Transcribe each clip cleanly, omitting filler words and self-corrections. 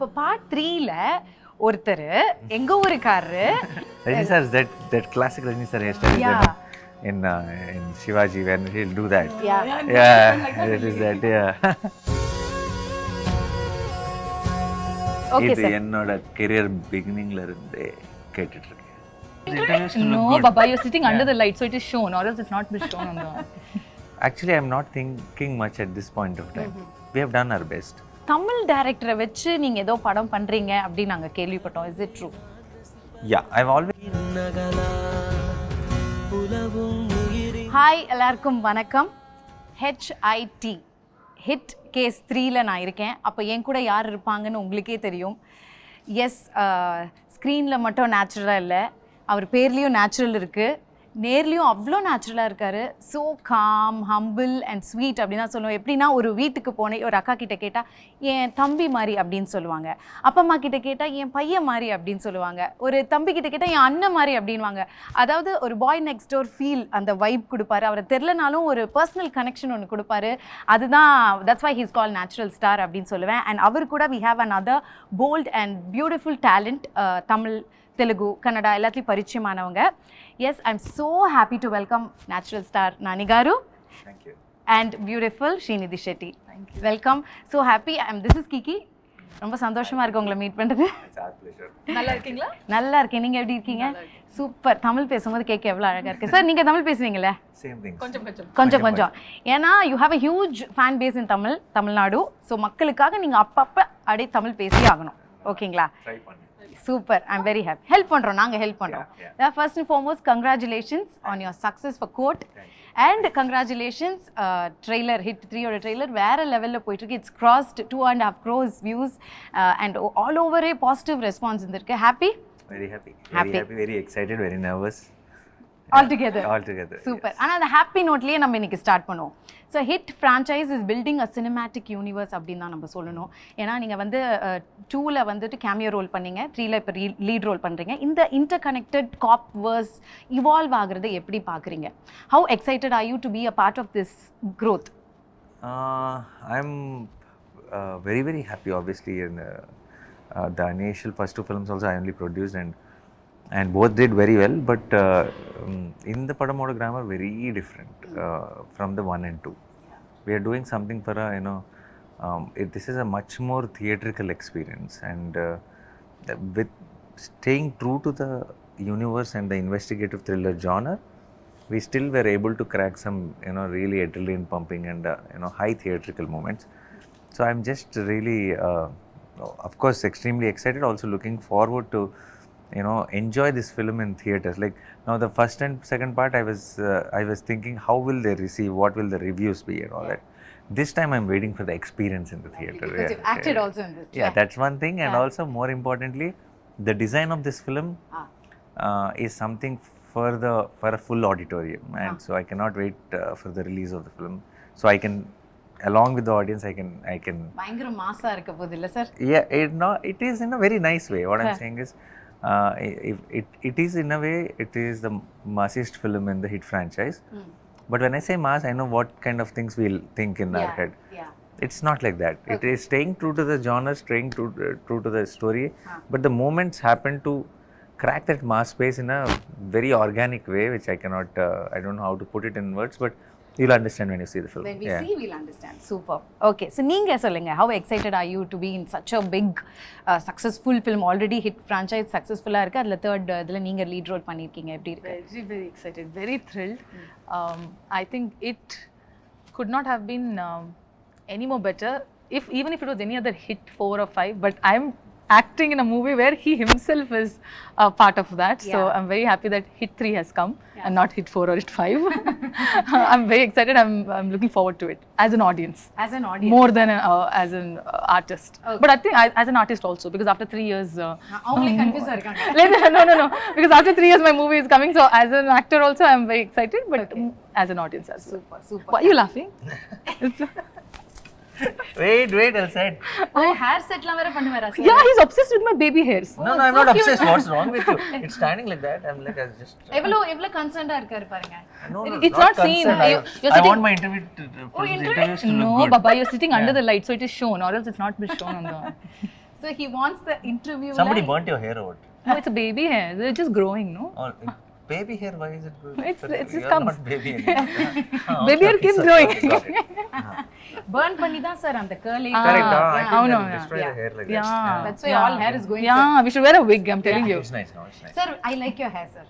இப்போ பார்ட் 3ல ஒருத்தர் எங்க ஊருக்காரரு Rajni sir, that classic Rajni sir hairstyle in Shivaji when he'll do that. It is that, Okay, இது என்னோட career beginningல இருந்தே கேட்டுட்டு இருக்கேன். No, Baba, you're sitting under the light, so it is shown, or else it's not been shown on the. Actually, I'm not thinking much at this point of time. We have done our best. Tamil டைரக்டரை வச்சு நீங்க ஏதோ படம் பண்றீங்க அப்படி நாங்க கேள்விப்பட்டோம். Is it true? Yeah, I've always. Hi எல்லாருக்கும் வணக்கம். HIT ஹிட் கேஸ் 3ல நான் இருக்கேன். அப்போ என் கூட யார் இருப்பாங்கன்னு உங்களுக்கே தெரியும். எஸ், ஸ்க்ரீனில் மட்டும் நேச்சுரலாக இல்லை, அவர் பேர்லேயும் நேச்சுரல் இருக்குது, நேர்லேயும் அவ்வளோ நேச்சுரலாக இருக்கார். So com, humble and sweet அப்படின்னு தான் சொல்லுவோம். எப்படின்னா ஒரு வீட்டுக்கு போனேன், ஒரு அக்கா கிட்டே கேட்டால் என் தம்பி மாதிரி அப்படின்னு சொல்லுவாங்க, அப்பா அம்மா கிட்டே கேட்டால் என் பையன் மாதிரி அப்படின்னு சொல்லுவாங்க, ஒரு தம்பி கிட்டே கேட்டால் என் அண்ணன் மாதிரி அப்படின்வாங்க. அதாவது ஒரு பாய் நெக்ஸ்ட் டோர் ஃபீல், அந்த வைப் கொடுப்பாரு. அவரை தெரிலனாலும் ஒரு பர்சனல் கனெக்ஷன் ஒன்று கொடுப்பாரு. அதுதான் that's why he's call natural star அப்படின்னு சொல்லுவேன். அண்ட் அவர் கூட we have another bold and beautiful talent. Tamil, Telugu, Kannada எல்லாத்தையும் பரிச்சயமானவங்க. Yes, I am so happy to welcome natural star Nani garu and beautiful Srinidhi Shetty. Welcome, so happy. This is Kiki. ரொம்ப சந்தோஷமா இருக்கு உங்களை மீட் பண்ணுறது. நல்லா இருக்கீங்களா? நல்லா இருக்கேன். நீங்கள் எப்படி இருக்கீங்க? சூப்பர். தமிழ் பேசும்போது கேட்க எவ்வளோ அழகாக இருக்குது. சார் நீங்கள் தமிழ் பேசுவீங்களே? கொஞ்சம். ஏன்னா you have a huge fan base in Tamil Nadu. So மக்களுக்காக நீங்கள் அப்பப்போ அப்படியே தமிழ் பேசி ஆகணும். ஓகேங்களா? Super. I am very happy. Help பண்ணுறோம், நாங்கள் ஹெல்ப் பண்ணுறோம். First and foremost congratulations on your success for court and congratulations trailer hit 3யோட ட்ரெய்லர் வேறு லெவலில் போயிட்டுருக்கு. It's crossed 2.5 crores views and all ஓவரே பாசிட்டிவ் ரெஸ்பான்ஸ் இருந்திருக்கு. ஹாப்பி? Very happy, very excited, very nervous. All together. Super. ஆனால் அந்த happy நோட்லேயே நம்ம இன்னைக்கு ஸ்டார்ட் பண்ணுவோம். So hit franchise is building a cinematic universe அப்படின்னு தான் நம்ம சொல்லணும். ஏன்னா நீங்கள் வந்து 2ல் வந்துட்டு கேமியோ ரோல் பண்ணீங்க, 3ல் இப்போ லீட் ரோல் பண்ணுறீங்க. இந்த interconnected cop verse evolve ஆகுறதை எப்படி பார்க்குறீங்க? How excited are you to be a part of this growth? I'm very, very happy. Obviously, in the initial first 2 films also I only produced and both did very well, but in the Padamoda grammar very different from the 1 and 2. We are doing something for this is a much more theatrical experience, and with staying true to the universe and the investigative thriller genre, we still were able to crack some really adrenaline pumping and high theatrical moments. So I'm just really of course extremely excited, also looking forward to enjoy this film in theaters. Like now the first and second part I was thinking how will they receive, what will the reviews be and all that. This time I'm waiting for the experience in the theater. Because you've acted also in this. Yeah, that's one thing. And also more importantly, the design of this film is something for a full auditorium, and so I cannot wait for the release of the film, so I can, along with the audience, I can பயங்கர மாசா இருக்க போகுது இல்ல sir? Yeah, it is in a very nice way. What I'm saying is it is in a way, it is the massiest film in the hit franchise. But when I say mass, I know what kind of things we'll think in our head. It's not like that. It is staying true to the genre, staying true to the story, but the moments happen to crack that mass space in a very organic way, which I cannot I don't know how to put it in words, but you'll understand when you see the film. When we see, we'll understand. Super. Okay, so நீங்க சொல்லுங்க, how excited are you to be in such a big successful film? Already hit franchise successful-ஆ இருக்கு, அதுல third இதுல நீங்க lead role பண்ணிருக்கீங்க. எப்படி இருக்கு? Very, very excited, very thrilled. I think it could not have been any more better even if it was any other hit 4 or 5, but I'm acting in a movie where he himself is a part of that. So I'm very happy that hit 3 has come and not hit 4 or hit 5. I'm very excited. I'm looking forward to it as an audience. More than as an artist. Okay. But I think as an artist also, because after 3 years அவங்களே confuse ஆயிருக்காங்க. no, because after 3 years my movie is coming, so as an actor also I'm very excited, but as an audience as well. Super. Why are you laughing? Wait, I'll say it. hair set la vera பண்ணுவாரா sir? Yeah, he's obsessed with my baby hairs. No, I'm not obsessed. What's wrong with you? It's standing like that. I'm like, I just எவ்வளவு கன்சர்ன்டா இருக்காரு பாருங்க. No, it's not seen. I want my interviews to No, look good. Baba, you're sitting under the light, so it is shown, or else it's not been shown on the. So he wants the interview. Somebody burnt your hair out. No, it's a baby hair. They're just growing, no? Oh, baby hair, why is it good? It's just You're comes. not baby anymore. Baby hair keeps growing. Burn பண்ணி தான் sir அந்த curly. Correct. I Oh, think no, that destroy the hair like Yeah. that. That's why all hair is going. Yeah, we should wear a wig, I'm telling you. It's nice now, it's nice. Sir, I like your hair, sir.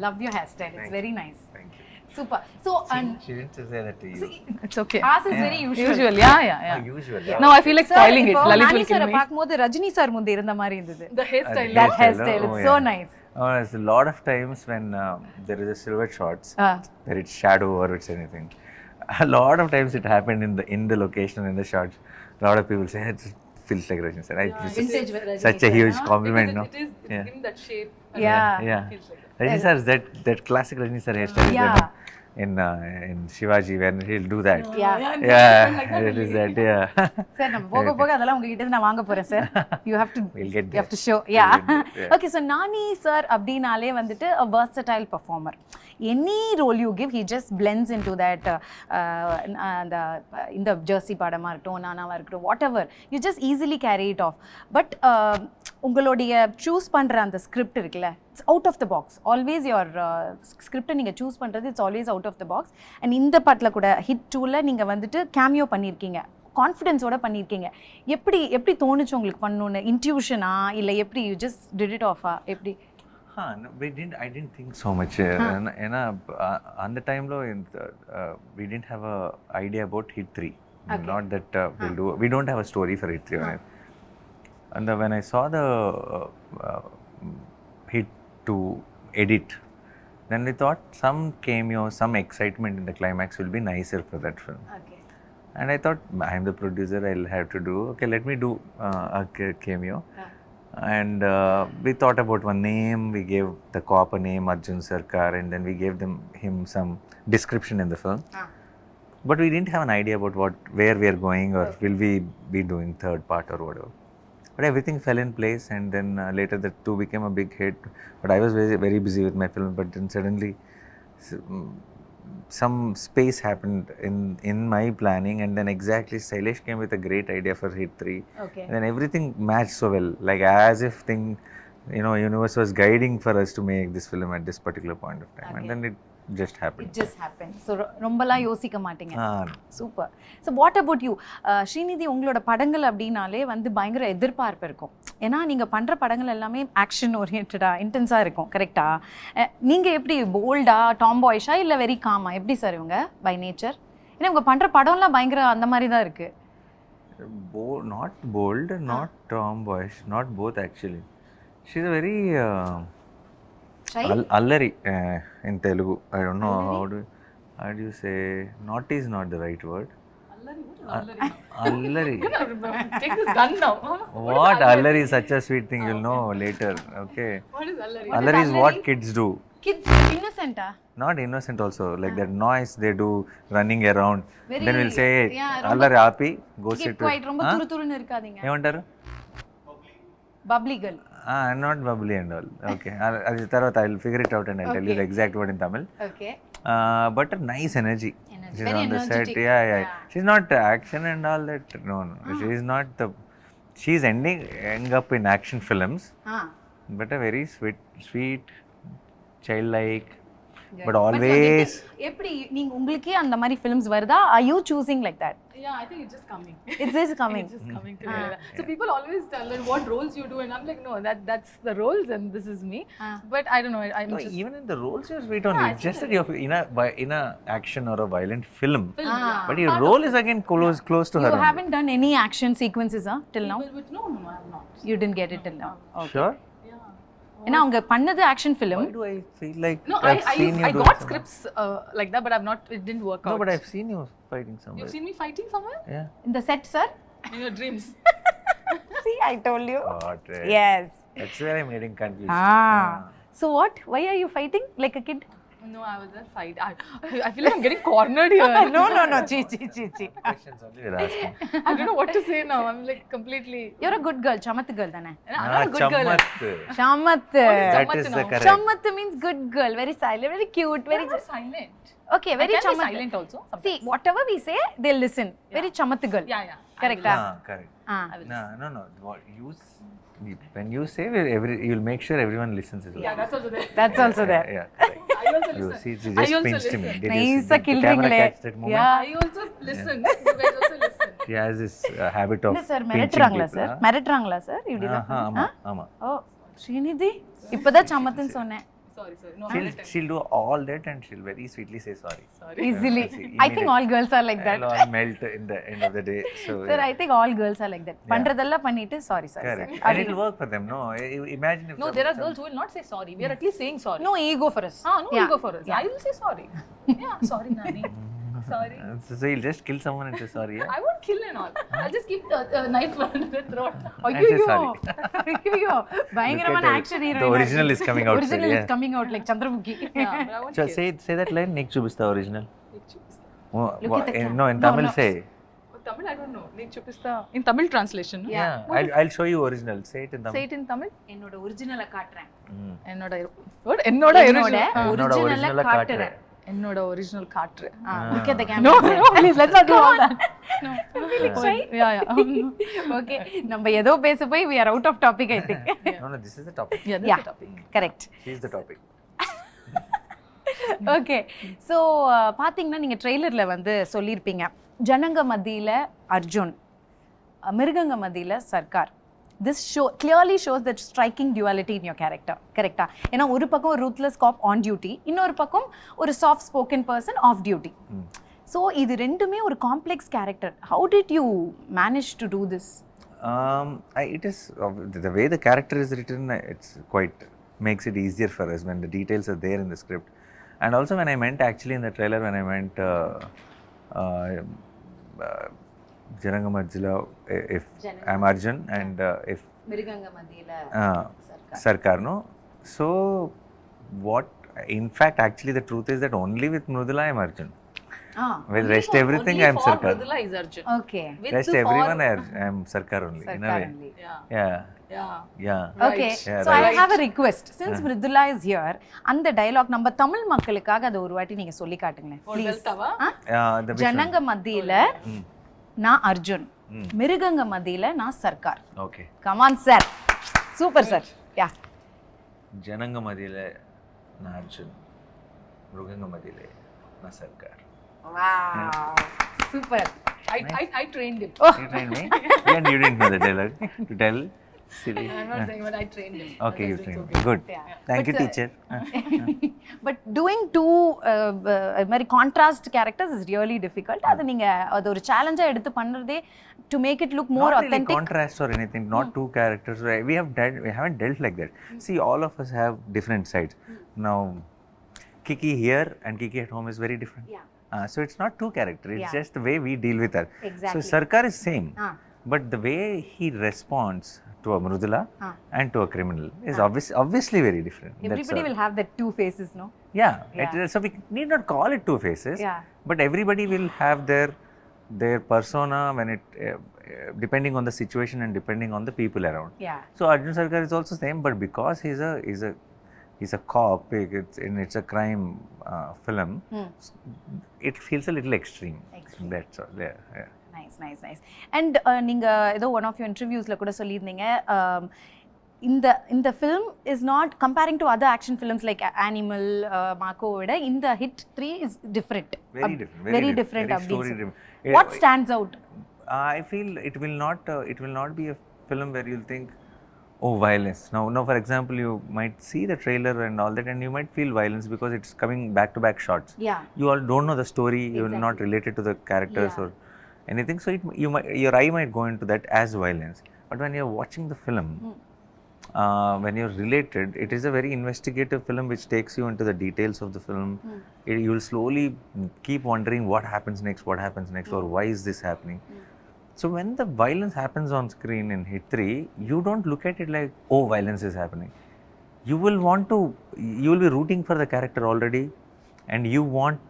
Love your hairstyle. It's very nice. Thank you. Super. So, and She didn't say that to you. It's okay. ours is very usual. Usual, yeah. Usual. Now I feel like spoiling it. Lalit Nani will kill sir me. பாக்கும்போது Rajini sir முந்தி இருந்த மாதிரி இருந்தது. The hairstyle. That hairstyle, it's so nice. There's a lot of times when there is a silhouette shots, where it's shadow or it's anything. A lot of times it happened in the location, in the shots. A lot of people say it feels like Rajni sir. Vintage Rajni Such a sir, huge compliment, no? It is giving that shape. Yeah. Feels like that. Rajni sir is that classic Rajni sir hairstyle is Yeah. there, no? in Shivaji when he'll do that. Yeah. It is that, yeah. Sir நம்ம போக போக அதெல்லாம் உங்ககிட்ட இருந்து நான் வாங்க போறேன் sir. You have to We'll get you have to there. show. Yeah. We'll get there, yeah. Okay, so Nani sir அப்படினாலே வந்துட்டு a versatile performer. Any role you give, he just blends into that இந்த Jersey படமா இருக்கட்டும், நானாவா இருக்கட்டும், whatever. You just easily carry it off. But உங்களுடைய choose பண்ற அந்த script இருக்குல்ல, it's out of the box. Always your ஸ்கிரிப்டை நீங்கள் சூஸ் பண்ணுறது it's always out of the box. And இந்த பாட்டில் கூட ஹிட் 2ல நீங்கள் வந்துட்டு கேமியோ பண்ணியிருக்கீங்க, கான்ஃபிடென்ஸோட பண்ணியிருக்கீங்க. எப்படி தோணுச்சு உங்களுக்கு பண்ணணுன்னு? இன்ட்யூஷனா இல்லை எப்படி யூ ஜஸ்ட் டிட் இட் ஆஃபா எப்படி? No, I didn't think so much. On the time lo, we didn't have a idea about Hit 3. Okay. Not that we don't have a story for Hit 3. And when I saw the Hit 2 edit, then we thought some cameo, some excitement in the climax will be nicer for that film. Okay. And I thought, I'm the producer, I'll have to do, okay, let me do a cameo. And we thought about one name, we gave the cop a name, Arjun Sarkar, and then we gave him some description in the film. But we didn't have an idea about where we are going or will we be doing third part or whatever. But everything fell in place, and then later the 2 became a big hit. But I was very, very busy with my film, but then suddenly some space happened in my planning, and then exactly Sailesh came with a great idea for Hit 3. Okay. And then everything matched so well, like as if universe was guiding for us to make this film at this particular point of time. Okay. And then it just happened. It just happened. So ரொம்பலாம் யோசிக்க மாட்டீங்க. Super. So what about you Srinidhi? உங்களோட படங்கள் அப்படின்னாலே வந்து பயங்கர எதிர்பார்ப்பு இருக்கும். ஏன்னா நீங்கள் பண்ணுற படங்கள் எல்லாமே ஆக்ஷன் ஓரியன்டாக இன்டென்ஸாக இருக்கும், கரெக்டா? நீங்கள் எப்படி போல்டா, டாம்பாய்ஷா இல்லை வெரி காமா? எப்படி சார் இவங்க பை நேச்சர்? ஏன்னா உங்கள் பண்ணுற படம்லாம் பயங்கர அந்த மாதிரி தான் இருக்குது. Not bold, not tomboyish, not both actually. She's a very allari in Telugu. I don't know how do you say, naughty is not the right word. Allari. Take this gun now. What allari is such a sweet thing, you'll know later. Okay. What is allari? Allari is what kids do. Kids innocent ah? Not innocent also, like that noise they do running around. Very, then we'll say, yeah, allari aapi, go sit. Get quiet, ரொம்ப துருதுருன்னு இருக்காதீங்க. ఏమంటారు? Bubbly girl. Not bubbly and all. Okay. I'll figure it out and I'll tell you the exact word in Tamil. Okay. But a nice energy. She's very on the set. energetic. Yeah. She's not action and all that. No. She's not she's ending up in action films. But a very sweet, childlike. But always. எப்படி நீங்க உங்களுக்கே அந்த மாதிரி films வருதா? Are you choosing like that? Yeah, I think it's just coming. It's just coming. It's just coming together. So people always tell that what roles you do, and I'm like, no, that's the roles, and this is me. But I don't know. I'm no, just even in the roles you're sweet only. It's just that you're in a action or a violent film. But your role is again close to her. You haven't done any action sequences till now? No, I'm not. You didn't get it till now. Okay. Sure. ஏன்னா அவங்க பண்ணது action film. Why do I feel like No, I got scripts like that, but it didn't work out. No, but I've seen you fighting somewhere. You've seen me fighting somewhere? Yeah. In the set, sir? In your dreams. See, I told you. Got it. Yes. That's where I'm getting confused. So what? Why are you fighting like a kid? No, I was at fight. I feel like I'm getting cornered here. No. Chi. Questions only we're asking. I don't know what to say now. I'm like completely. You're a good girl. Chamat girl, dana. I'm not a good girl. Chamat. That is the correct. Chamat means good girl. Very silent, very cute, very silent. Okay, very chamat. Silent also. Sometimes. See, whatever we say, they'll listen. Very chamat girl. Yeah. Correct. Correct. I will No. What when you say, you'll make sure everyone listens as well. Yeah, that's also there. That's also there. Yeah, correct. I also You listen. see, she I just also pinched me. listen. Did you see Nice the camera kilringale. catch that moment? Yeah. I also listen. You guys also listen. She has this habit of என்ன sir pinching மிரட்டுறாங்களா people, sir huh? மிரட்டுறாங்களா sir இப்படி ஆமா. ஓ ஸ்ரீநிதி இப்பதான் சமத்துன்னு சொன்னேன் Sorry. No, She'll do all that and she'll very sweetly say sorry. easily. See, I think all girls are like that. It'll all melt in the end of the day. So Sir, I think all girls are like that. பண்றதெல்லாம் பண்ணிட்டு sorry sir. correct. And it'll work for them. No, imagine if No, there are girls who will not say sorry. We are at least saying sorry. No ego for us. No ego for us. I will say sorry. Yeah, sorry, Nani. Sorry. So you'll just kill someone and say sorry. Yeah? I won't kill and all. I'll just keep the knife under the throat. And say sorry. ஐயோ பயங்கரமான Look at action the hero. original is coming out. Original yeah. is coming out like Chandramukhi. Yeah, but I won't So kill. say that line. Nick Chubista original. Look at the camera. No, in No, Tamil no. say. Tamil, I don't know. Need chupista. In Tamil translation. No? Yeah. I'll show you original. Say it in Tamil. Say it in Tamil. என்னோட ஒரிஜினலை காட்டுறேன். என்னோட what? என்னோட original. என்னோட ஒரிஜினலை original காட்டுறேன். என்னோட original காற்று. Look at the No, camera. please let's not do all that. No. Shy? Yeah. Okay, நம்ம ஏதோ பேச போய் we are out of topic I think. No, this is the topic. Yeah, that's Yeah. the topic. Correct. She's the topic. Okay so பார்த்தீங்கன்னா நீங்கள் ட்ரெய்லரில் வந்து சொல்லியிருப்பீங்க ஜனங்க மத்தியில் அர்ஜுன் மிருகங்க மத்தியில் Sarkar this clearly shows that striking duality in your character கரெக்டா ஏன்னா ஒரு பக்கம் ஒரு ரூத்லெஸ் காப் ஆன் டியூட்டி இன்னொரு பக்கம் ஒரு soft spoken person of duty so இது ரெண்டுமே ஒரு complex character how did you manage to do this It is the way the character is written. It's quite makes it easier for us when the details are there in the script. And also when I meant actually in the trailer when I meant Jananga Majila, if I'm Arjun and if மிருகங்க மத்தியில் Sarkar, no. So what in fact actually the truth is that only with Mrudula I'm Arjun. With rest everything I'm Sarkar. Mrudula is Arjun. Okay. Rest everyone I'm Sarkar only in a way. Yeah. Okay. Yeah, So right. I have a request. Since Mridula is here, அந்த dialogue நம்ம தமிழ் மக்களுக்காக அதை ஒரு வாட்டி நீங்க சொல்லி காட்டுங்களேன் please. The ஜனங்க மத்தியில நான் அர்ஜுன், மிருகங்க மத்தியில நான் Sarkar. Okay. Come on sir. Super sir. Yeah. Jananga Madile na Arjun, Mruganga Madile na Sarkar. Wow. Super. I trained him. You trained me? And you didn't know the dialogue to tell? Silly. I'm not saying, but I trained him. Okay, you trained me. Good. Yeah. Thank you, But, teacher. But doing two மாதிரி contrast characters is really difficult அது நீங்க அது ஒரு சேலஞ்சா எடுத்து பண்றதே to make it look more Not really authentic. contrast or anything, not two characters. We haven't dealt like that. See, all of us have different sides. Now, Kiki here and Kiki at home is very different. Yeah. So it's not two characters, it's Yeah. just the way we deal with her. Exactly. So Sarkar is same, But the way he responds to a Mrudula and to a criminal is obviously very different. everybody will have that two faces, no? Yeah. Yeah. So we need not call it two faces, Yeah. but everybody will have their persona when it depending on the situation and depending on the people around. Yeah. So Arjun Sarkar is also same, but because he's a cop, it's a crime film, it feels a little extreme. That's all. Yeah. Nice and நீங்க ஏதோ one of you இன்டர்வியூஸ்ல கூட சொல்லியிருந்தீங்க இந்த film is not comparing to other action films like Animal macho விட இந்த hit 3 is different very different அப்படி what stands out I feel it will not be a film where you'll think, oh, violence. Now for example, you might see the trailer and all that and you might feel violence because it's coming back to back shots. Yeah. You all don't know the story, you're not related to the characters or anything, so your eye might go into that as violence. But when you're watching the film, when you're related, it is a very investigative film which takes you into the details of the film. You'll slowly keep wondering what happens next, or why is this happening. So when the violence happens on screen in Hit 3, you don't look at it like, oh, violence is happening. You will be rooting for the character already and you want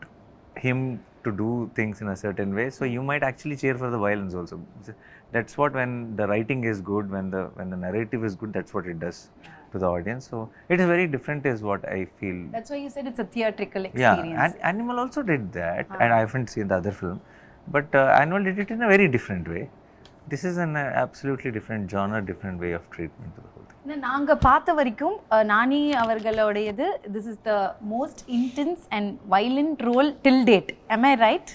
him to do things in a certain way, so you might actually cheer for the violence also. That's what, when the writing is good, when the narrative is good, that's what it does to the audience. So it is very different is what I feel. That's why you said it's a theatrical experience. Yeah, and Animal also did that, and I haven't seen the other film, but Animal did it in a very different way. this is an absolutely different genre, different way of treatment to the whole thing. நாங்க பார்த்த வரைக்கும் நானி அவர்களுடையது this is the most intense and violent role till date. Am I right?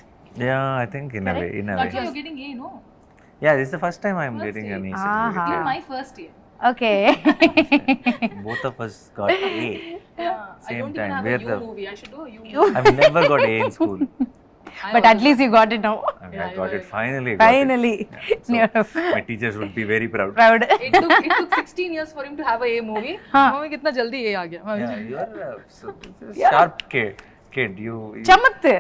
Yeah, I think in a way. That's why you're getting A, no? Yeah, this is the first time I'm getting an A certificate. Even my first year. Okay. Both of us got A. Yeah. I Same don't time. even have a U movie. I should do a U movie. I've never got A in school. But at least you got it now. I got it finally. Finally. Yeah, so my teachers would be very proud. Proud. It took 16 years for him to have a A movie. Mummy कितना जल्दी A आ गया. Yeah, you are a sharp kid. You Chamattu.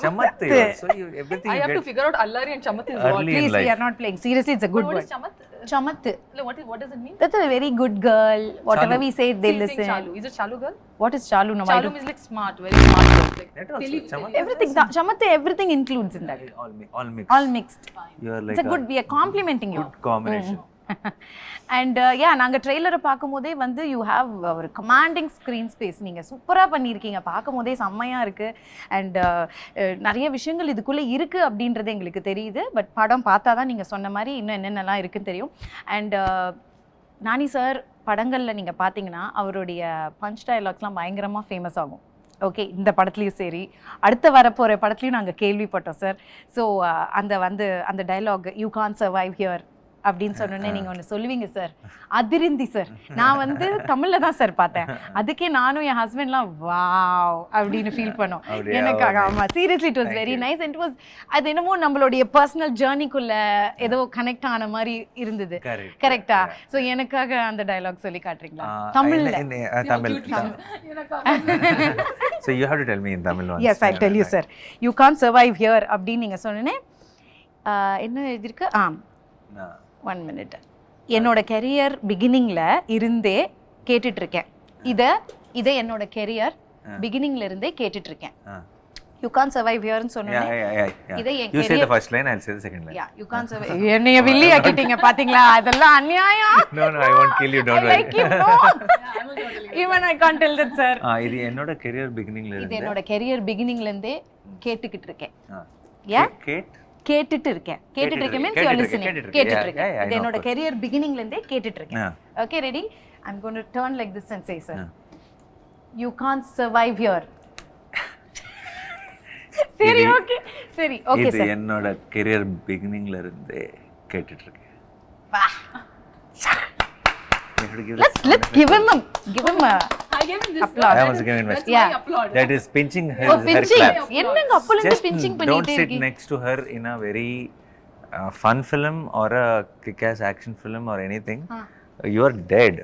Chamattu. So you everything I you have get to figure out Allari and Chamat is what. early in Please, life. we are not playing. Seriously, it's a good What word. is Chamat? Chamattu. No, what does it mean? That's a very good girl. Whatever Chalu. we say, they She's saying listen. Chalu. Is it Chalu girl? What is Chalu? No, I Chalu don't. means like smart, very smart girl. Like That also, Teli- Chamat. Everything. Chamattu, everything includes in that. All mixed. All mixed. You are like It's a good. We are complimenting you. good combination. And yeah நாங்கள் ட்ரெய்லரை பார்க்கும்போதே வந்து you have ஒரு commanding screen space நீங்கள் சூப்பராக பண்ணியிருக்கீங்க பார்க்கும்போதே செம்மையாக இருக்குது அண்ட் நிறைய விஷயங்கள் இதுக்குள்ளே இருக்குது அப்படின்றது எங்களுக்கு தெரியுது பட் படம் பார்த்தா தான் நீங்கள் சொன்ன மாதிரி இன்னும் என்னென்னலாம் இருக்குன்னு தெரியும் அண்ட் நானி சார் படங்களில் நீங்கள் பார்த்தீங்கன்னா அவருடைய பஞ்ச் டயலாக்ஸ்லாம் பயங்கரமாக ஃபேமஸ் ஆகும் ஓகே இந்த படத்துலையும் சரி அடுத்த வரப்போகிற படத்துலையும் நாங்கள் கேள்விப்பட்டோம் சார் ஸோ அந்த dialogue you can survive here அப்படின்னு சொன்னோன்னே நீங்கள் ஒன்று சொல்லுவீங்க சார் அதிருந்தி சார் நான் வந்து தமிழில் தான் சார் பார்த்தேன் அதுக்கே நானும் என் ஹஸ்பண்ட்லாம் வாவ் அப்படின்னு ஃபீல் பண்ணோம் எனக்கு ஆமாம் seriously it was very nice and it was அது என்னமோ நம்மளுடைய பர்சனல் ஜேர்னிக்குள்ள ஏதோ கனெக்ட் ஆன மாதிரி இருந்தது கரெக்டா ஸோ எனக்காக அந்த டயலாக் சொல்லி காட்டுறீங்களா தமிழ்ல Tamil. So you have to tell me in Tamil once. Yes, I'll tell you, sir. You can't survive here அப்படின்னு நீங்கள் சொன்னோன்னே என்ன எழுதியிருக்கு ஒன் மினிட் என்னோட கெரியர் பிகினிங்கில் இருந்தே கேட்டுட்ருக்கேன் இதை என்னோட கெரியர் பிகினிங்ல இருந்தே கேட்டுட்ருக்கேன் யூ கான் சர்வைவ் ஹியர்னு சொன்னேன் இதை You say the first line, I'll say the second line. Yeah, you can't survive. என்னைய வில்லி ஆக்கிட்டீங்க பாத்தீங்களா அதெல்லாம் அநியாயம். No, I won't kill you, don't worry. I like you, no. Even I can't tell that, sir. இது என்னோட career பிகினிங்ல இருந்து இது என்னோட career பிகினிங்ல இருந்தே கேட்டுக்கிட்டு இருக்கேன். யா கேட்டுட்டு இருக்கேன் மீன்ஸ் யூ ஆர் லிசனிங் கேட்டுட்டு இருக்கேன் இது என்னோட கெரியர் பிகினிங்ல இருந்தே கேட்டுட்டு இருக்கேன் okay ready I am going to turn like this and say sir you can't survive here சரி ஓகே இது சார் என்னோட கெரியர் பிகினிங்ல இருந்தே கேட்டுட்டு இருக்கேன் வா let's give him I gave him this applause. I was giving him That's Yeah. my applaud. that is pinching her pinching clap. என்னங்க அப்பல இருந்து Just pinching don't பண்ணிட்டே sit இருக்கீங்க next to her in a very fun film or a kick-ass action film or anything. You are dead.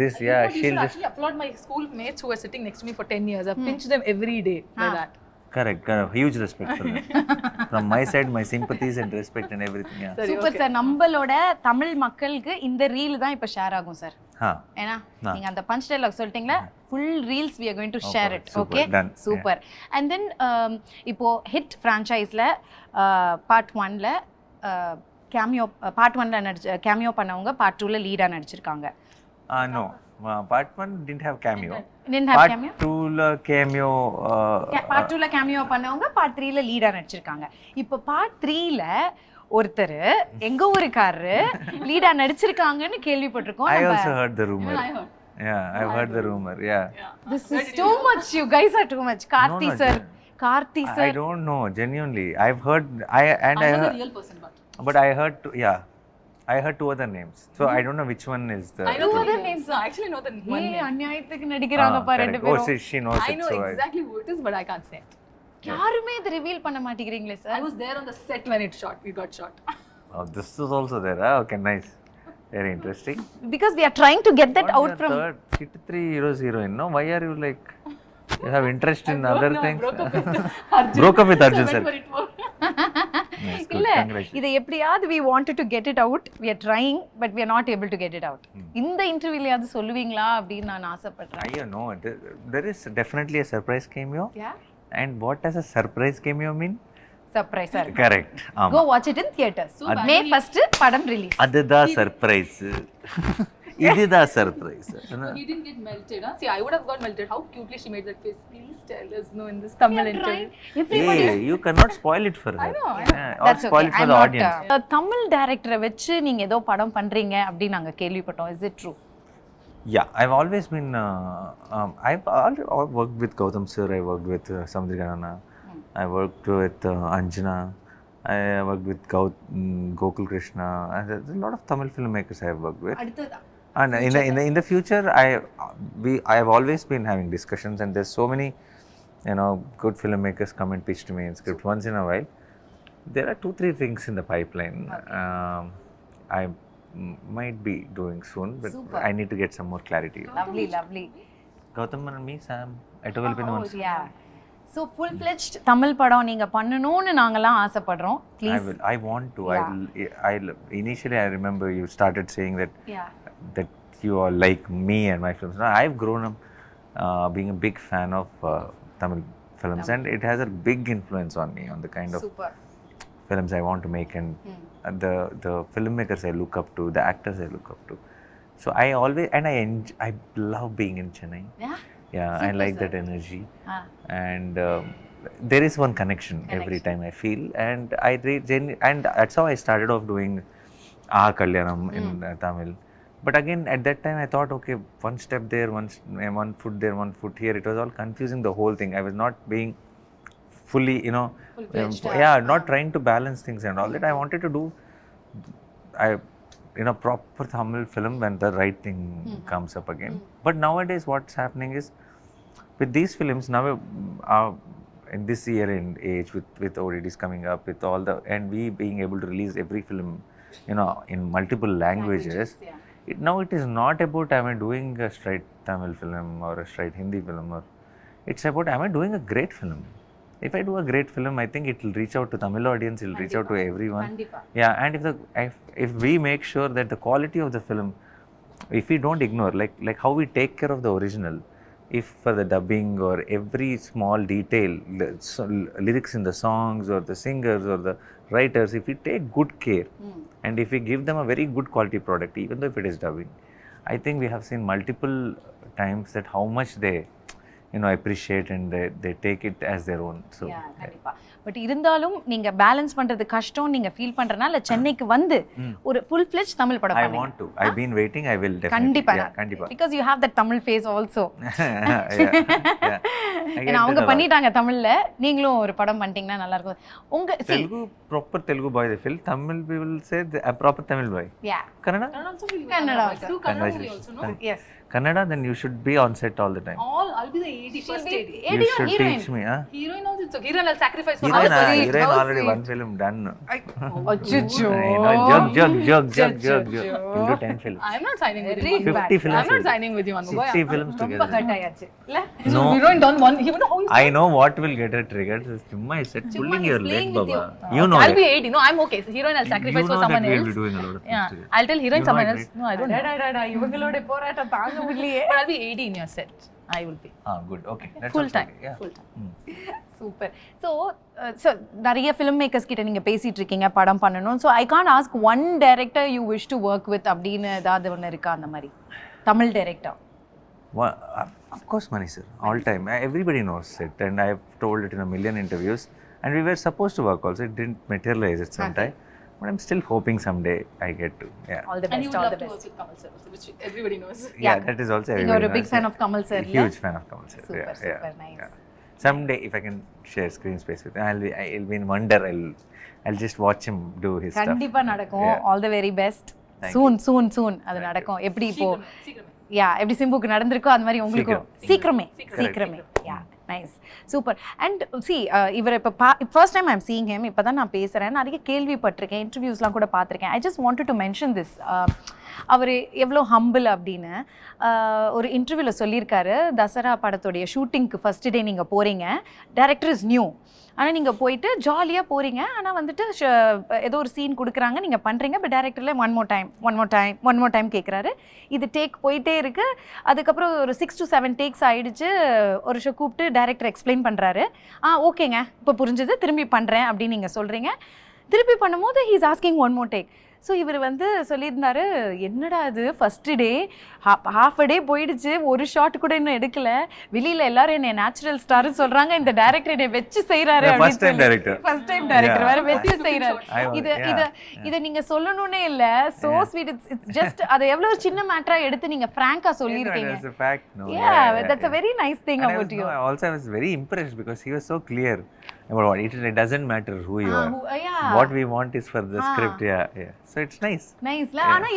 This yeah, You she'll should just actually applaud my school mates who were sitting next to me for 10 years. I've pinched them every day like that. correct huge respect for them. From my side, my sympathies and respect and everything. Yeah. Super sir நம்மளோட தமிழ் மக்களுக்கு இந்த reel தான் இப்ப share ஆகும் sir ஏனா நீங்க அந்த punch dialogue சொல்லிட்டீங்களா full reels we are going to share it okay super and then இப்போ hit franchiseல part 1 ல cameo part 1 ல cameo பண்ணவங்க part 2 ல லீடா நடிச்சிருக்காங்க No, part 1 didn't have cameo. part 2 ல cameo part 2 ல cameo பண்ணவங்க part 3 ல லீடா நடிச்சிருக்காங்க இப்போ part 3 ல ஒருத்தர் எங்க ஊருக்காரரு லீடா நடிச்சிருக்காங்கன்னு கேள்விப்பட்டிருக்கோம் I also heard the rumor. I heard. Yeah, I've heard the rumor. Yeah. This is too much. You guys are too much. Karthi sir. I don't know. Genuinely, I've heard. I'm not the real person, but I heard. I heard 2 other names. So I don't know which one is the. I know 2 other names. I actually know the one name. அநியாயத்துக்கு நடிக்கறாங்க பாரு ரெண்டு பேரும். Oh, she knows it. I know exactly who it is, but I can't say it. யாருமே இத reveal பண்ண மாட்டீங்களே sir. I was there on the set when it shot. We got shot. Oh, this is also there. Okay, nice. Very interesting. Because we are trying to get that out from. Third, hit 3 heroes heroine. No, why are you like? You have interest in other things. Broke up with Arjun sir. இல்ல இதை எப்படியாவது we wanted to get it out. We are trying, but we are not able to get it out. இந்த இன்டர்வியூலயாவது சொல்லுவீங்களா அப்படி நான் ஆசைப்படுறேன். I know there is definitely a surprise cameo. Yeah. And what does a surprise cameo mean? Surprise sir. Correct. Go watch it in theaters. May 1st படம் release. அதுதான் surprise. இதுதா surprise. He didn't get melted. Huh? See, I would have got melted. How cutely she made that face. Please tell us no in this Tamil interview. Hey, you cannot spoil it for her. I know. Or That's spoil okay. it for I'm the not audience. Tamil டைரக்டரை வச்சு நீங்க ஏதோ படம் பண்றீங்க அப்படி நாங்க கேள்விப்பட்டோம். Is it true? Yeah, I've always been. I've worked with Gautam sir. I worked with Samudriganana. I worked with Anjana. I worked with Gokul Krishna. And there's a lot of Tamil filmmakers I have worked with. And in the future, I have always been having discussions, and there's so many, good filmmakers come and pitch to me in script once in a while. There are 2-3 things in the pipeline. I might be doing soon, but Super. I need to get some more clarity. Lovely. Gautam and me, Sam, I told you once. Yeah. So full-fledged Tamil படம் நீங்க பண்ணணும்னு நாங்கலாம் ஆசைப்படுறோம். Please. I want to. Initially, I remember you started saying that that you are like me and my films. Now, I've grown up being a big fan of Tamil films, and it has a big influence on me, on the kind of films I want to make, and the filmmakers I look up to, the actors I look up to. So I always, and I love being in Chennai. Yeah, I like that energy. And there is one connection every time I feel, and and that's how I started off doing Kalyanam in Tamil. But again, at that time, I thought, okay, one step there, one foot there, one foot here. It was all confusing, the whole thing. I was not being fully, not trying to balance things and all that. I wanted to do proper Tamil film when the right thing comes up again. But nowadays, what's happening is, with these films now, in this year and age, with OTTs coming up, with all the, and we being able to release every film, in multiple languages. Now it is not about am I doing a straight Tamil film or a straight Hindi film, or it's about am I doing a great film. If I do a great film, I think it will reach out to Tamil audience, it will reach out to everyone. Yeah, and if we make sure that the quality of the film, if we don't ignore, like how we take care of the original, if for the dubbing or every small detail, lyrics in the songs or the singers or the writers, if we take good care and if we give them a very good quality product, even though if it is dubbing, I think we have seen multiple times that how much they appreciate, and they take it as their own. So கண்டிப்பா. But இருந்தாலும் நீங்க balance பண்றது கஷ்டம் நீங்க feel பண்றனால சென்னைக்கு வந்து ஒரு full-fledged Tamil படம் I பண்ணுங்க. want to. I've been waiting. I will definitely. கண்டிப்பா. Because you have that Tamil face also. Yeah. ஏன்னா அவங்க பண்ணிட்டாங்க தமிழ்ல, நீங்களும் ஒரு படம் பண்ணிட்டீங்கன்னா நல்லா இருக்கும். உங்க Telugu, proper Telugu boy they feel. Tamil people say a proper Tamil boy. Yeah. Kannada? Kannada also. Congratulations. Yes. Kannada, then you should be on set all the time. I'll be the AD, first AD. You should teach me, huh? Heroine also, it's okay. Heroine I'll sacrifice for Heroine already one film done. Achcho. Joke. We'll do 10 films. I'm not signing with you. 50 films. I'm not signing with you, Anu. 60 films together. Hurt ஆயாச்சு இல்ல? No. Heroine done one. You know how he's I know what will get her triggered. Chumma is pulling your leg, Baba. You know I'll that. be AD. No, I'm okay. So heroine I'll sacrifice You for know someone that we'll else. be doing a lot of things Yeah, together. I'll tell heroine You know someone it, else. right? No, I don't know. டடடடா இவங்களோட போராட்டம் தாங்க முடியலையே. But I'll be AD in your set. I will be. Good. Okay. That's Full also time. okay. Yeah. Full time. Super. So நிறைய film makers கிட்ட நீங்கள் பேசிகிட்டு இருக்கீங்க படம் பண்ணணும். So I can't ask one director you wish to work with அப்படின்னு ஏதாவது ஒன்று இருக்கா அந்த மாதிரி Tamil director? Of course, Mani sir. All time. Everybody knows it, and I've told it in a million interviews. And we were supposed to work also. It didn't materialize at some time. But I'm still hoping someday I get to. Yeah. All the And you best. would All love the to work best. with Kamal sir, also, which everybody knows. Yeah, that is also You're everybody a big knows. fan of Kamal sir, A huge fan of Kamal sir. Super, Yeah, super yeah, nice. yeah. Someday, if I can share screen space with him, I'll be in wonder. I'll just watch him do his stuff. கண்டிப்பா நடக்கும். Yeah. All the very best. Thank சூன் அது நடக்கும். எப்படி இப்போ சீக்கிரமே. யா எப்படி சிம்புக்கு நடந்திருக்கோ அது மாதிரி உங்களுக்கும் சீக்கிரமே. Yeah nice super. And see இவர் இப்போ first time I'm seeing him. இப்போ தான் நான் பேசுகிறேன். நிறைய கேள்விப்பட்டிருக்கேன், இன்டர்வியூஸ்லாம் கூட பார்த்துருக்கேன். I just wanted to mention this. அவர் எவ்வளோ ஹம்பிள் அப்படின்னு ஒரு இன்டர்வியூவில் சொல்லியிருக்காரு. தசரா படத்துடைய ஷூட்டிங்க்கு ஃபஸ்ட் டே நீங்கள் போகிறீங்க, டைரக்டர் இஸ் நியூ, ஆனால் நீங்கள் போயிட்டு ஜாலியாக போகிறீங்க. ஆனால் வந்துட்டு ஏதோ ஒரு சீன் கொடுக்குறாங்க, நீங்கள் பண்ணுறீங்க. பட் டேரக்டரில் ஒன் மோர் டைம் கேட்குறாரு. இது டேக் போயிட்டே இருக்குது. அதுக்கப்புறம் ஒரு 6 to 7 டேக்ஸ் ஆகிடுச்சு. ஒரு ஷோ கூப்பிட்டு டேரக்டர் எக்ஸ்பிளைன் பண்ணுறாரு. ஓகேங்க இப்போ புரிஞ்சது, திரும்பி பண்ணுறேன் அப்படின்னு நீங்கள் சொல்கிறீங்க. திருப்பி பண்ணும்போது he is asking one more take. So இவர் வந்து சொல்லியிருந்தாரு, என்னடா இது ஃபர்ஸ்ட் டே ஹாஃப் அ டே போயிடுச்சு, ஒரு ஷாட் கூட இன்னும் எடுக்கல, வெளியில எல்லாரும் என்ன நேச்சுரல் ஸ்டார்னு சொல்றாங்க, இந்த டைரக்டர் என்னை வச்சு செய்யறாரு. ஃபர்ஸ்ட் டைம் டைரக்டர் வேற வச்சு செய்யறாரு. இத நீங்க சொல்லணும்னே இல்ல, சோ ஸ்வீட். இட்ஸ் ஜஸ்ட் அது எவ்வளவு சின்ன மேட்டரா எடுத்து நீங்க ஃப்ராங்கா சொல்லிருக்கீங்க. That's a very nice thing about you. Also I was very impressed because he was so clear about what it doesn't matter who you are. What we want is for the script. So it's nice. Niceல. ஆனா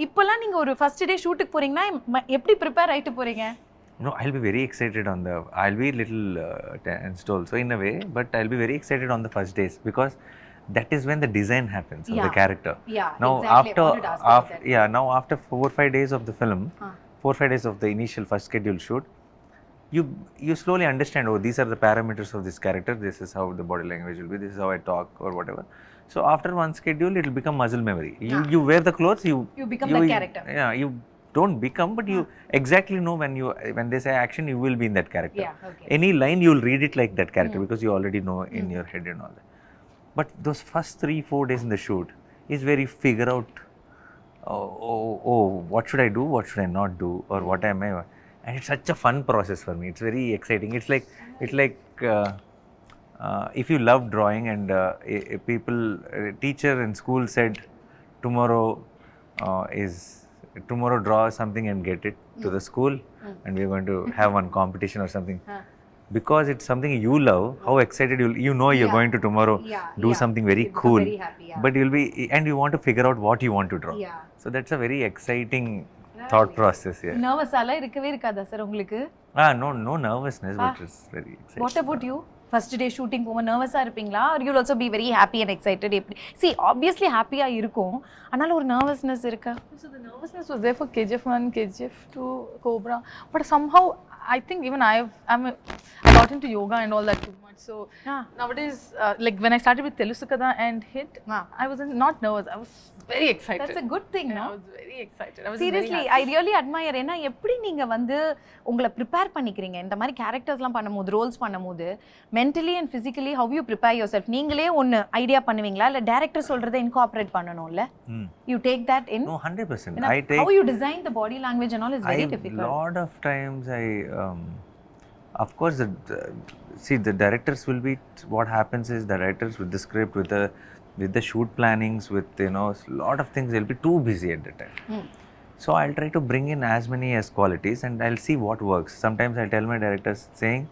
இப்போலாம் நீங்க ஒரு first day ஷூட்டுக்கு போறீங்கன்னா எப்படி prepare ஆயிட்டு போறீங்க? No, I'll be very excited I'll be little tensed also in a way, but I'll be very excited on the first days because that is when the design happens of the character. Now exactly. After 4-5 days of the film, 4-5 days of the initial first schedule shoot, you slowly understand, oh, these are the parameters of this character, this is how the body language will be, this is how I talk or whatever. So after one schedule it will become muscle memory. You wear the clothes, you become that character. You don't become, but you exactly know when they say action, you will be in that character. Any line you will read it like that character because you already know in your head and all that. But those first 3-4 days in the shoot is where you figure out, oh, what should I do, what should I not do, or what am I. And it's such a fun process for me. It's very exciting. It's like if you love drawing and a teacher in school said, tomorrow draw something and get it to the school, and we're going to have one competition or something. Because it's something you love, how excited you're going to tomorrow do something very cool. Very happy, but you'll be, and you want to figure out what you want to draw. So that's a very exciting thought process. Nervous ala irukave irukada sir ungalku? No nervousness, but it's very exciting. What about you? First day shooting poma nervous ah irpingla, or you'll also be very happy and excited? See, obviously happy ah irukum, anala or nervousness irukka? So the nervousness was there for KGF 1, KGF 2, Cobra, but somehow I think even I got into yoga and all that too much. So nowadays, like when I started with Telusukada and Hit, I was not nervous. I was very excited. That's a good thing, no? I was very excited. I was Seriously, I really admire. ஏன்னா எப்படி நீங்க வந்து உங்களை prepare பண்ணிக்கிறீங்க இந்த மாதிரி கேரக்டர்ஸ்லாம் பண்ணும்போது, Rolle's பண்ணும்போது, mentally and physically how you prepare yourself? நீங்களே ஒன்னு ஐடியா பண்ணுவீங்களா இல்ல டைரக்டர் சொல்றதை இன்கார்ப்பரேட் பண்ணணும்ல? You take that in? No, 100%. How you design the body language and all is very difficult. A lot of times of course the directors will be, what happens is the directors with the script, with the shoot plannings, with lot of things, they'll be too busy at the time. So I'll try to bring in as many as qualities and I'll see what works. Sometimes I'll tell my directors saying,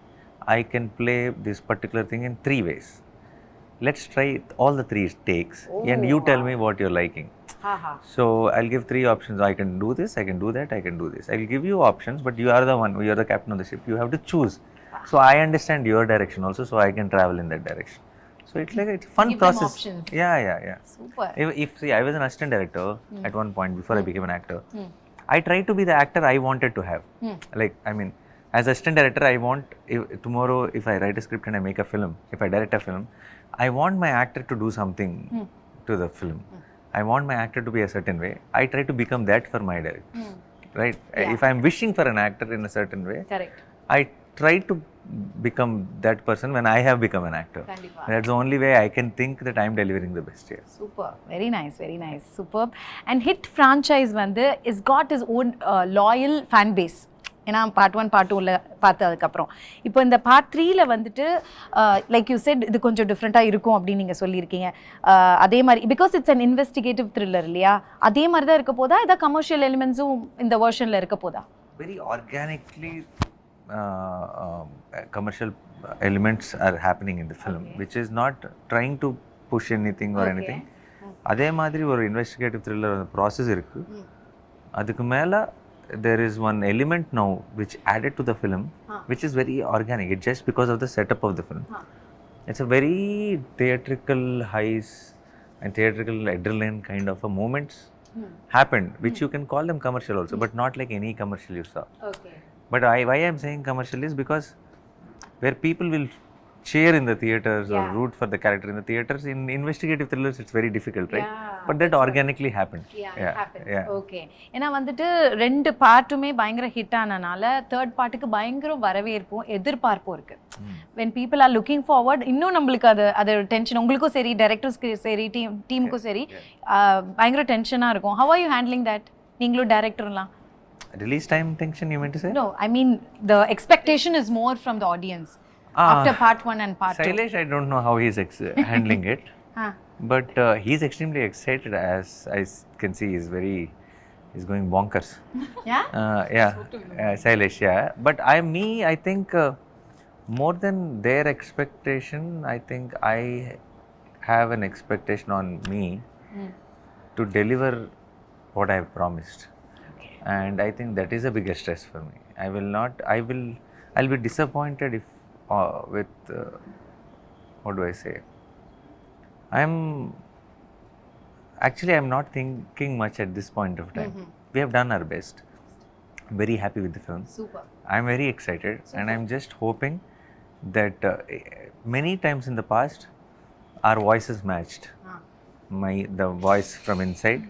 I can play this particular thing in 3 ways. Let's try all the 3 takes and you tell me what you're liking. So I'll give 3 options. I can do this, I can do that, I can do this. I'll give you options, but you are the one, you're the captain of the ship. You have to choose. So I understand your direction also, so I can travel in that direction. So it's like it's a fun process. Yeah. Super. If see, I was an assistant director at one point before I became an actor. I tried to be the actor I wanted to have. Like, I mean, as assistant director, I want tomorrow if I write a script and I make a film, if I direct a film, I want my actor to do something to the film. I want my actor to be a certain way. I try to become that for my director. Right? If I'm wishing for an actor in a certain way, correct, I try to become that person when I have become an actor. That's the only way I can think that I'm delivering the best here. Super. Very nice, superb. And Hit franchise வந்து is got his own loyal fan base. ஏன்னா part 1 part 2ல பார்த்ததுக்கப்புறம் இப்போ இந்த part 3ல வந்துட்டு like you said இது கொஞ்சம் டிஃப்ரெண்ட்டாக இருக்கும் அப்படின்னு நீங்கள் சொல்லியிருக்கீங்க. அதே மாதிரி because it's an investigative thriller இல்லையா, அதே மாதிரி தான் இருக்க போதா, இதை கமர்ஷியல் எலிமெண்ட்ஸும் இந்த வெர்ஷனில் இருக்க போதா? Very organically commercial elements are happening in the film, which is not trying to push anything or anything. அதே மாதிரி ஒரு இன்வெஸ்டிகேட்டிவ் த்ரில்லர் ப்ராசஸ் இருக்கு. அதுக்கு மேலே there is one element now which added to the film, which is very organic. It's just because of the setup of the film. It's a very theatrical highs and theatrical adrenaline kind of a moments happened, which you can call them commercial also, but not like any commercial you saw. But why I'm saying commercial is because where people will cheer in the theaters or Yeah. root for the character in the theaters. In investigative thrillers, it's very difficult, right? Yeah, But that organically happened. Okay. ஏன்னா வந்துட்டு 2 பார்ட்டுமே பயங்கர hit ஆனனால third பார்ட்டுக்கு பயங்கர வரவேற்பும் எதிர்பார்ப்பும் இருக்கு. when people are looking forward, இன்னும் நம்மளுக்கு அது tension, உங்களுக்கும் சரி டைரக்டர்ஸ்க்கு சரி டீமுக்கும் சரி பயங்கர டென்ஷனா இருக்கும். how are you handling that? நீங்களும் டைரக்டர்லாம் Release time tension, you meant to say? no, I mean the expectation is more from the audience after part 1 and part 2. Shailesh, I don't know how he's handling it. But he's extremely excited, as I can see. He's going bonkers. Yeah? Shailesh, yeah. But I think more than their expectation, I think I have an expectation on me to deliver what I've promised. And I think that is a bigger stress for me. I'll be disappointed if with what do I say? I'm not thinking much at this point of time. We have done our best. I'm very happy with the film. Super. I'm very excited. And I'm just hoping that many times in the past our voices matched. The voice from inside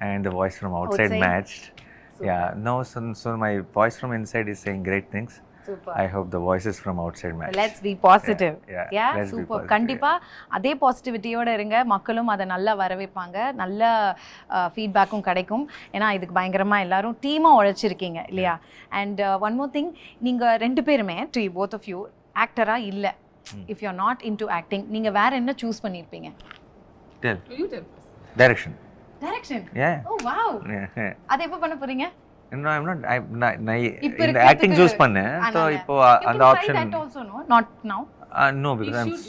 and the voice from outside matched. Super. Yeah, no, so my voice from inside is saying great things. Super. I hope the voices from outside match. Let's be positive. Yeah, let's super. be positive. கண்டிப்பா அதே பாசிட்டிவிட்டியோட இருங்க, மக்களும் அதை நல்லா வரவேற்பாங்க, நல்ல ஃபீட்பேக்கும் கிடைக்கும். ஏன்னா இதுக்கு பயங்கரமா எல்லாரும் டீமா உழைச்சிருக்கீங்க இல்லையா? அண்ட் ஒன் மோர் திங், நீங்க 2 பேருமே டு both of you ஆக்டரா இல்ல. if you're not into acting, நீங்க வேற என்ன சூஸ் பண்ணிருப்பீங்க? Tell. You tell first. Direction. Yeah. Oh wow. Yeah. அது எப்ப பண்ண போறீங்க? No, I'm not. இந்த acting choose பண்ணேன். So இப்போ அந்த option. That also no, not now. No, because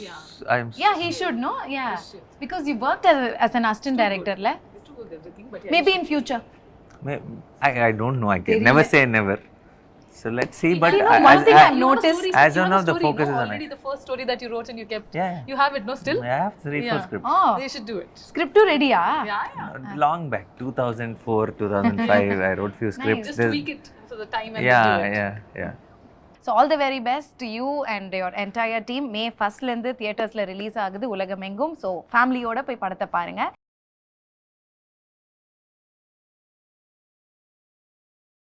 he should no. Yeah. Because you worked as an assistant director la. Maybe in future. I don't know. I can never say never. So let's see. But one thing I've noticed, as of now, the focus is on already the first story that you wrote and you kept. Yeah. You have it, no? Still. I have 3-4 scripts. oh, They should do it. script ready ah? Yeah. Long back, 2004, 2005. I wrote few scripts. Just tweak it for the time and do it. Yeah. So all the very best to you and your entire team. May 1st la irundhu theaters la release ஆகுது உலகமெங்கும். So family ஓட போய் படத்தை பாருங்க.